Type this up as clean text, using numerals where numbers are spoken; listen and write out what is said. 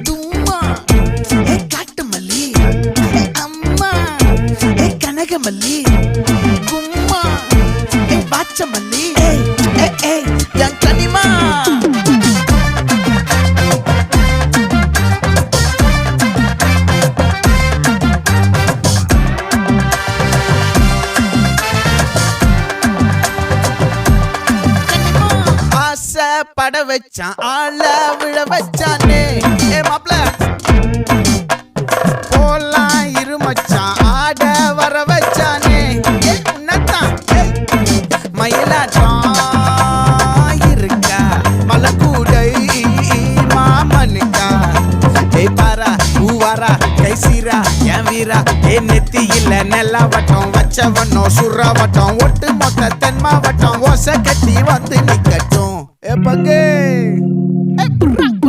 தும்மா ஏ காட்டு மல்லி ஏ அம்மா ஏ கனகமல்லி கும்மா ஏ பாச்ச மல்லி ஏ என் கனிமா பட வச்சான் ஆள விழ வச்சானே ஏ மாப்ள போலாம் இருமச்சான் ஆட வர வச்சானே ஏ உன்னத்தான் மயிலாட்டம் இருக்கா மலக்கூடை மாமனுக்கா ஏய் பாரா பூவாரா கைசீரா என் வீரா ஏ நெத்தி இல்ல நெல்லா வட்டம் வச்சவனோ சுறா வட்டம் ஒட்டு மொத்த தென் மாவட்டம் ஓசை கட்டி வந்து நிக்கட்டும். É pra quem?